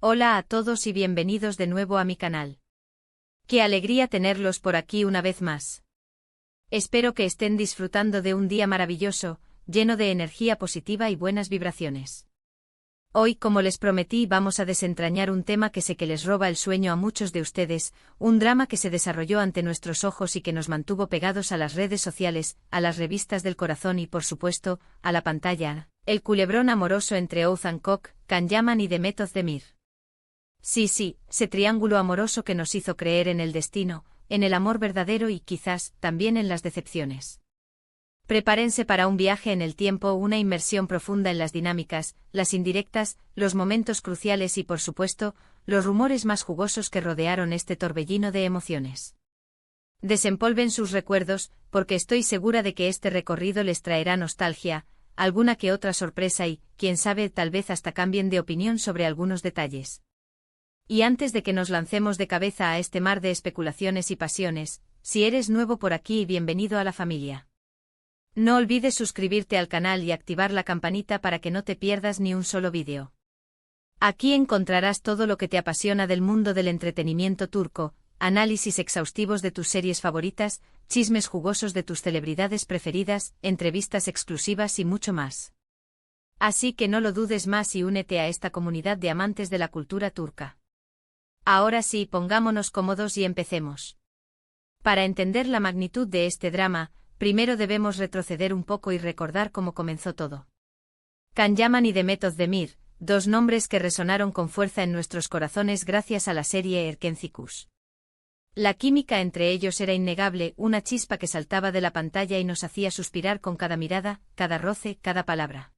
Hola a todos y bienvenidos de nuevo a mi canal. Qué alegría tenerlos por aquí una vez más. Espero que estén disfrutando de un día maravilloso, lleno de energía positiva y buenas vibraciones. Hoy, como les prometí, vamos a desentrañar un tema que sé que les roba el sueño a muchos de ustedes, un drama que se desarrolló ante nuestros ojos y que nos mantuvo pegados a las redes sociales, a las revistas del corazón y, por supuesto, a la pantalla. El culebrón amoroso entre Oath Hancock, Can Yaman y Demet Özdemir. Sí, ese triángulo amoroso que nos hizo creer en el destino, en el amor verdadero y quizás, también en las decepciones. Prepárense para un viaje en el tiempo, una inmersión profunda en las dinámicas, las indirectas, los momentos cruciales y, por supuesto, los rumores más jugosos que rodearon este torbellino de emociones. Desempolven sus recuerdos, porque estoy segura de que este recorrido les traerá nostalgia, alguna que otra sorpresa y, quién sabe, tal vez hasta cambien de opinión sobre algunos detalles. Y antes de que nos lancemos de cabeza a este mar de especulaciones y pasiones, si eres nuevo por aquí, bienvenido a la familia. No olvides suscribirte al canal y activar la campanita para que no te pierdas ni un solo vídeo. Aquí encontrarás todo lo que te apasiona del mundo del entretenimiento turco, análisis exhaustivos de tus series favoritas, chismes jugosos de tus celebridades preferidas, entrevistas exclusivas y mucho más. Así que no lo dudes más y únete a esta comunidad de amantes de la cultura turca. Ahora sí, pongámonos cómodos y empecemos. Para entender la magnitud de este drama, primero debemos retroceder un poco y recordar cómo comenzó todo. Can Yaman y Demet Özdemir, dos nombres que resonaron con fuerza en nuestros corazones gracias a la serie Erkenci. La química entre ellos era innegable, una chispa que saltaba de la pantalla y nos hacía suspirar con cada mirada, cada roce, cada palabra.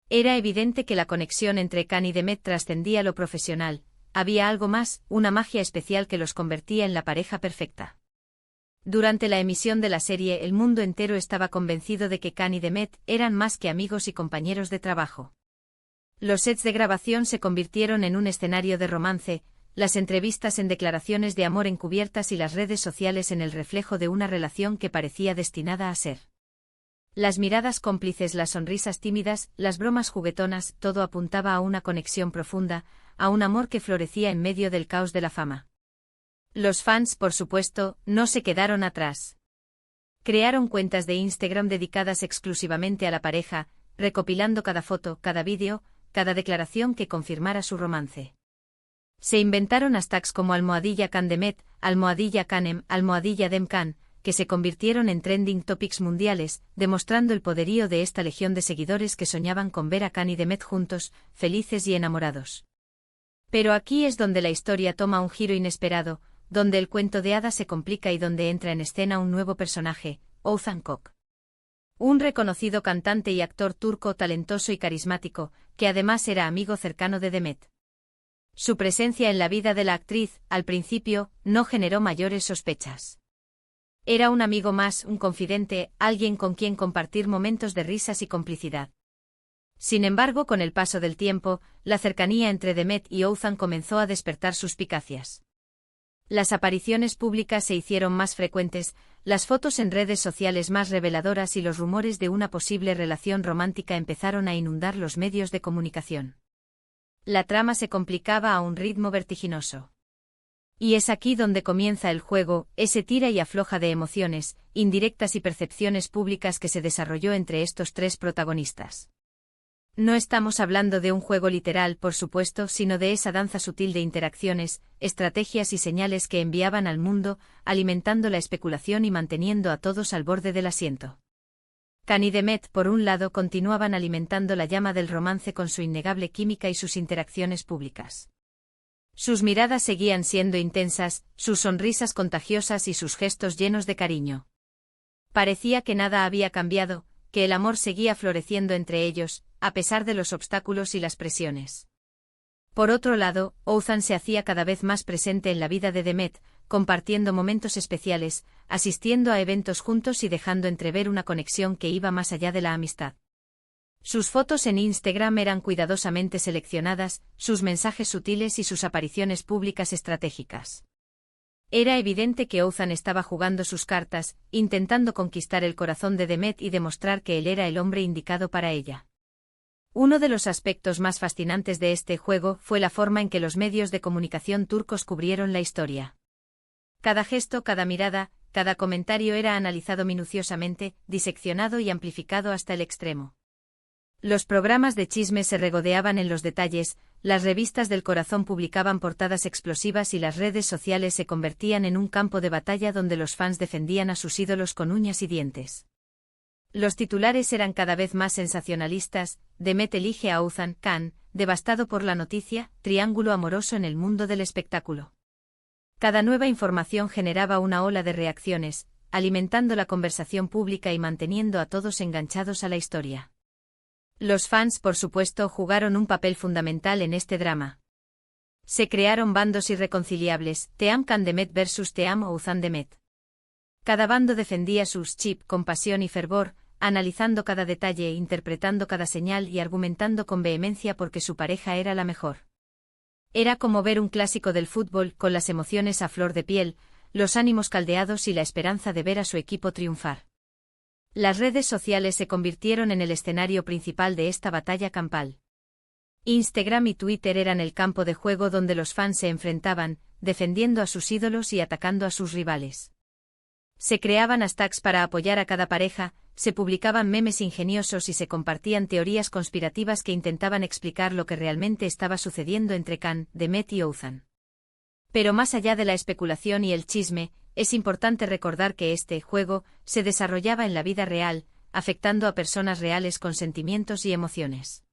Era evidente que la conexión entre Can y Demet trascendía lo profesional, había algo más, una magia especial que los convertía en la pareja perfecta. Durante la emisión de la serie, el mundo entero estaba convencido de que Can y Demet eran más que amigos y compañeros de trabajo. Los sets de grabación se convirtieron en un escenario de romance, las entrevistas en declaraciones de amor encubiertas y las redes sociales en el reflejo de una relación que parecía destinada a ser. Las miradas cómplices, las sonrisas tímidas, las bromas juguetonas, todo apuntaba a una conexión profunda, a un amor que florecía en medio del caos de la fama. Los fans, por supuesto, no se quedaron atrás. Crearon cuentas de Instagram dedicadas exclusivamente a la pareja, recopilando cada foto, cada vídeo, cada declaración que confirmara su romance. Se inventaron hashtags como #CanDemet, #Canem, #Demcan, que se convirtieron en trending topics mundiales, demostrando el poderío de esta legión de seguidores que soñaban con ver a Can y Demet juntos, felices y enamorados. Pero aquí es donde la historia toma un giro inesperado, donde el cuento de hadas se complica y donde entra en escena un nuevo personaje, Oath Hancock. Un reconocido cantante y actor turco talentoso y carismático, que además era amigo cercano de Demet. Su presencia en la vida de la actriz, al principio, no generó mayores sospechas. Era un amigo más, un confidente, alguien con quien compartir momentos de risas y complicidad. Sin embargo, con el paso del tiempo, la cercanía entre Demet y Oath comenzó a despertar suspicacias. Las apariciones públicas se hicieron más frecuentes, las fotos en redes sociales más reveladoras y los rumores de una posible relación romántica empezaron a inundar los medios de comunicación. La trama se complicaba a un ritmo vertiginoso. Y es aquí donde comienza el juego, ese tira y afloja de emociones, indirectas y percepciones públicas que se desarrolló entre estos tres protagonistas. No estamos hablando de un juego literal, por supuesto, sino de esa danza sutil de interacciones, estrategias y señales que enviaban al mundo, alimentando la especulación y manteniendo a todos al borde del asiento. Can y Demet, por un lado, continuaban alimentando la llama del romance con su innegable química y sus interacciones públicas. Sus miradas seguían siendo intensas, sus sonrisas contagiosas y sus gestos llenos de cariño. Parecía que nada había cambiado, que el amor seguía floreciendo entre ellos, a pesar de los obstáculos y las presiones. Por otro lado, Oath se hacía cada vez más presente en la vida de Demet, compartiendo momentos especiales, asistiendo a eventos juntos y dejando entrever una conexión que iba más allá de la amistad. Sus fotos en Instagram eran cuidadosamente seleccionadas, sus mensajes sutiles y sus apariciones públicas estratégicas. Era evidente que Oath estaba jugando sus cartas, intentando conquistar el corazón de Demet y demostrar que él era el hombre indicado para ella. Uno de los aspectos más fascinantes de este juego fue la forma en que los medios de comunicación turcos cubrieron la historia. Cada gesto, cada mirada, cada comentario era analizado minuciosamente, diseccionado y amplificado hasta el extremo. Los programas de chisme se regodeaban en los detalles, las revistas del corazón publicaban portadas explosivas y las redes sociales se convertían en un campo de batalla donde los fans defendían a sus ídolos con uñas y dientes. Los titulares eran cada vez más sensacionalistas: Demet elige a Oğuzhan Khan, devastado por la noticia, triángulo amoroso en el mundo del espectáculo. Cada nueva información generaba una ola de reacciones, alimentando la conversación pública y manteniendo a todos enganchados a la historia. Los fans, por supuesto, jugaron un papel fundamental en este drama. Se crearon bandos irreconciliables: Team Khan Demet versus Team Oğuzhan Demet. Cada bando defendía sus chip con pasión y fervor, analizando cada detalle, interpretando cada señal y argumentando con vehemencia porque su pareja era la mejor. Era como ver un clásico del fútbol, con las emociones a flor de piel, los ánimos caldeados y la esperanza de ver a su equipo triunfar. Las redes sociales se convirtieron en el escenario principal de esta batalla campal. Instagram y Twitter eran el campo de juego donde los fans se enfrentaban, defendiendo a sus ídolos y atacando a sus rivales. Se creaban hashtags para apoyar a cada pareja, se publicaban memes ingeniosos y se compartían teorías conspirativas que intentaban explicar lo que realmente estaba sucediendo entre Khan, Demet y Oğuzhan. Pero más allá de la especulación y el chisme, es importante recordar que este juego se desarrollaba en la vida real, afectando a personas reales con sentimientos y emociones.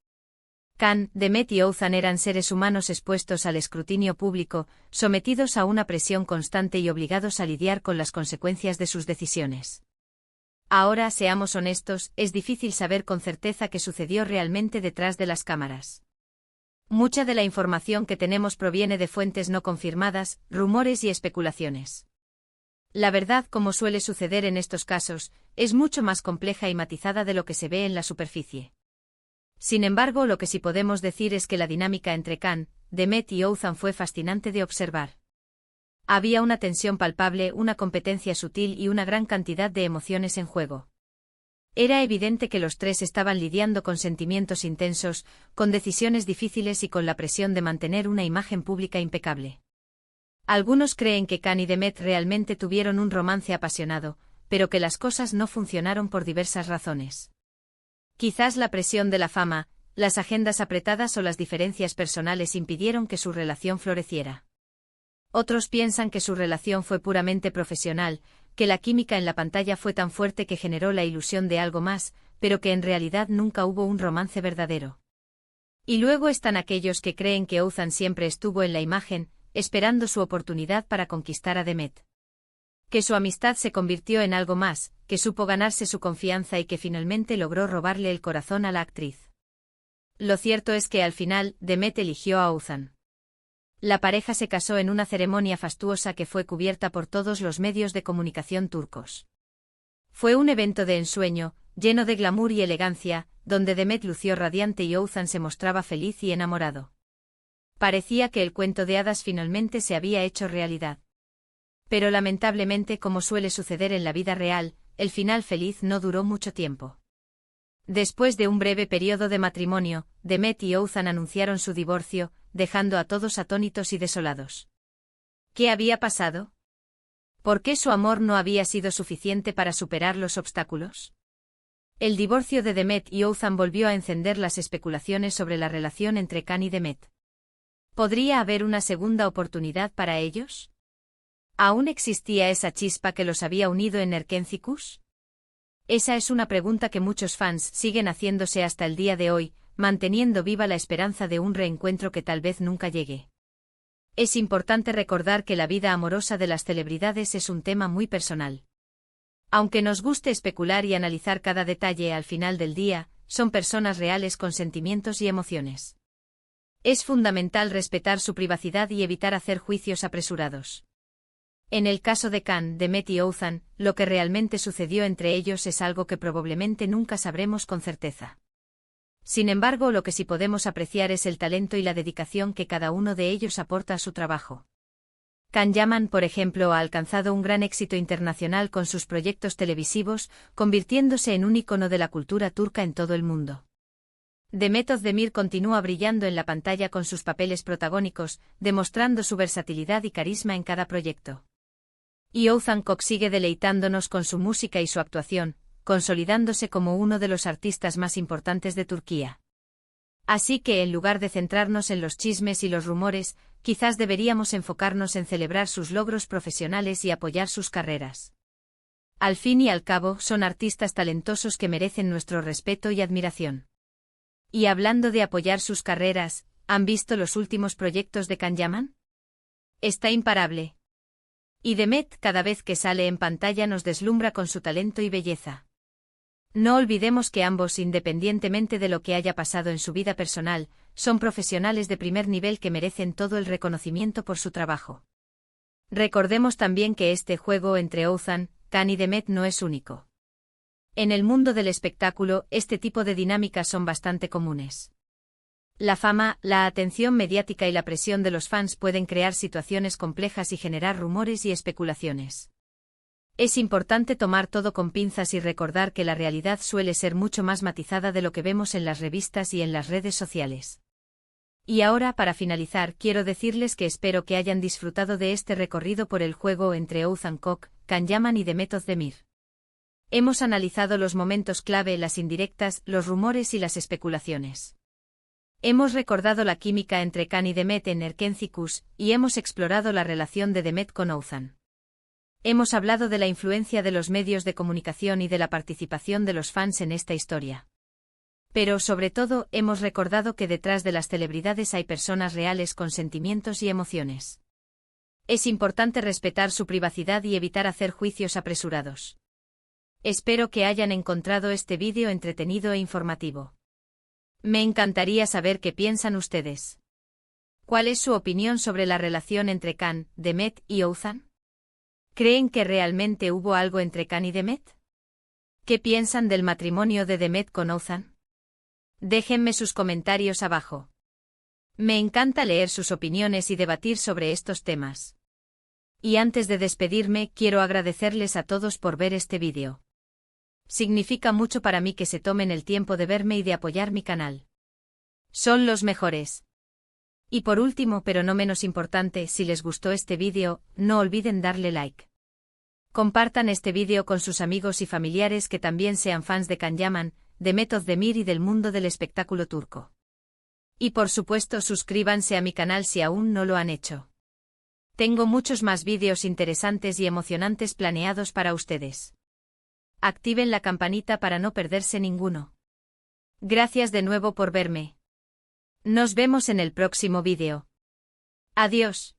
Khan, Demet y Oğuzhan eran seres humanos expuestos al escrutinio público, sometidos a una presión constante y obligados a lidiar con las consecuencias de sus decisiones. Ahora, seamos honestos, es difícil saber con certeza qué sucedió realmente detrás de las cámaras. Mucha de la información que tenemos proviene de fuentes no confirmadas, rumores y especulaciones. La verdad, como suele suceder en estos casos, es mucho más compleja y matizada de lo que se ve en la superficie. Sin embargo, lo que sí podemos decir es que la dinámica entre Khan, Demet y Oğuzhan fue fascinante de observar. Había una tensión palpable, una competencia sutil y una gran cantidad de emociones en juego. Era evidente que los tres estaban lidiando con sentimientos intensos, con decisiones difíciles y con la presión de mantener una imagen pública impecable. Algunos creen que Khan y Demet realmente tuvieron un romance apasionado, pero que las cosas no funcionaron por diversas razones. Quizás la presión de la fama, las agendas apretadas o las diferencias personales impidieron que su relación floreciera. Otros piensan que su relación fue puramente profesional, que la química en la pantalla fue tan fuerte que generó la ilusión de algo más, pero que en realidad nunca hubo un romance verdadero. Y luego están aquellos que creen que Oğuzhan siempre estuvo en la imagen, esperando su oportunidad para conquistar a Demet. Que su amistad se convirtió en algo más, que supo ganarse su confianza y que finalmente logró robarle el corazón a la actriz. Lo cierto es que al final, Demet eligió a Oğuzhan. La pareja se casó en una ceremonia fastuosa que fue cubierta por todos los medios de comunicación turcos. Fue un evento de ensueño, lleno de glamour y elegancia, donde Demet lució radiante y Oğuzhan se mostraba feliz y enamorado. Parecía que el cuento de hadas finalmente se había hecho realidad. Pero lamentablemente, como suele suceder en la vida real, el final feliz no duró mucho tiempo. Después de un breve periodo de matrimonio, Demet y Oğuzhan anunciaron su divorcio, dejando a todos atónitos y desolados. ¿Qué había pasado? ¿Por qué su amor no había sido suficiente para superar los obstáculos? El divorcio de Demet y Oğuzhan volvió a encender las especulaciones sobre la relación entre Khan y Demet. ¿Podría haber una segunda oportunidad para ellos? ¿Aún existía esa chispa que los había unido en Erkencikus? Esa es una pregunta que muchos fans siguen haciéndose hasta el día de hoy, manteniendo viva la esperanza de un reencuentro que tal vez nunca llegue. Es importante recordar que la vida amorosa de las celebridades es un tema muy personal. Aunque nos guste especular y analizar cada detalle, al final del día, son personas reales con sentimientos y emociones. Es fundamental respetar su privacidad y evitar hacer juicios apresurados. En el caso de Khan, Demet y Oğuzhan, lo que realmente sucedió entre ellos es algo que probablemente nunca sabremos con certeza. Sin embargo, lo que sí podemos apreciar es el talento y la dedicación que cada uno de ellos aporta a su trabajo. Can Yaman, por ejemplo, ha alcanzado un gran éxito internacional con sus proyectos televisivos, convirtiéndose en un ícono de la cultura turca en todo el mundo. Demet Özdemir continúa brillando en la pantalla con sus papeles protagónicos, demostrando su versatilidad y carisma en cada proyecto. Y Oğuzhan Koç sigue deleitándonos con su música y su actuación, consolidándose como uno de los artistas más importantes de Turquía. Así que en lugar de centrarnos en los chismes y los rumores, quizás deberíamos enfocarnos en celebrar sus logros profesionales y apoyar sus carreras. Al fin y al cabo, son artistas talentosos que merecen nuestro respeto y admiración. Y hablando de apoyar sus carreras, ¿han visto los últimos proyectos de Can Yaman? Está imparable. Y Demet, cada vez que sale en pantalla, nos deslumbra con su talento y belleza. No olvidemos que ambos, independientemente de lo que haya pasado en su vida personal, son profesionales de primer nivel que merecen todo el reconocimiento por su trabajo. Recordemos también que este juego entre Oğuzhan, Can y Demet no es único. En el mundo del espectáculo, este tipo de dinámicas son bastante comunes. La fama, la atención mediática y la presión de los fans pueden crear situaciones complejas y generar rumores y especulaciones. Es importante tomar todo con pinzas y recordar que la realidad suele ser mucho más matizada de lo que vemos en las revistas y en las redes sociales. Y ahora, para finalizar, quiero decirles que espero que hayan disfrutado de este recorrido por el juego entre Oğuzhan Koç, Can Yaman y Demet Özdemir. Hemos analizado los momentos clave, las indirectas, los rumores y las especulaciones. Hemos recordado la química entre Can y Demet en Erkenci y hemos explorado la relación de Demet con Oğuzhan. Hemos hablado de la influencia de los medios de comunicación y de la participación de los fans en esta historia. Pero sobre todo, hemos recordado que detrás de las celebridades hay personas reales con sentimientos y emociones. Es importante respetar su privacidad y evitar hacer juicios apresurados. Espero que hayan encontrado este vídeo entretenido e informativo. Me encantaría saber qué piensan ustedes. ¿Cuál es su opinión sobre la relación entre Can, Demet y Oğuzhan? ¿Creen que realmente hubo algo entre Can y Demet? ¿Qué piensan del matrimonio de Demet con Oğuzhan? Déjenme sus comentarios abajo. Me encanta leer sus opiniones y debatir sobre estos temas. Y antes de despedirme, quiero agradecerles a todos por ver este vídeo. Significa mucho para mí que se tomen el tiempo de verme y de apoyar mi canal. Son los mejores. Y por último, pero no menos importante, si les gustó este vídeo, no olviden darle like. Compartan este vídeo con sus amigos y familiares que también sean fans de Can Yaman, Demet Özdemir y del mundo del espectáculo turco. Y por supuesto, suscríbanse a mi canal si aún no lo han hecho. Tengo muchos más vídeos interesantes y emocionantes planeados para ustedes. Activen la campanita para no perderse ninguno. Gracias de nuevo por verme. Nos vemos en el próximo vídeo. Adiós.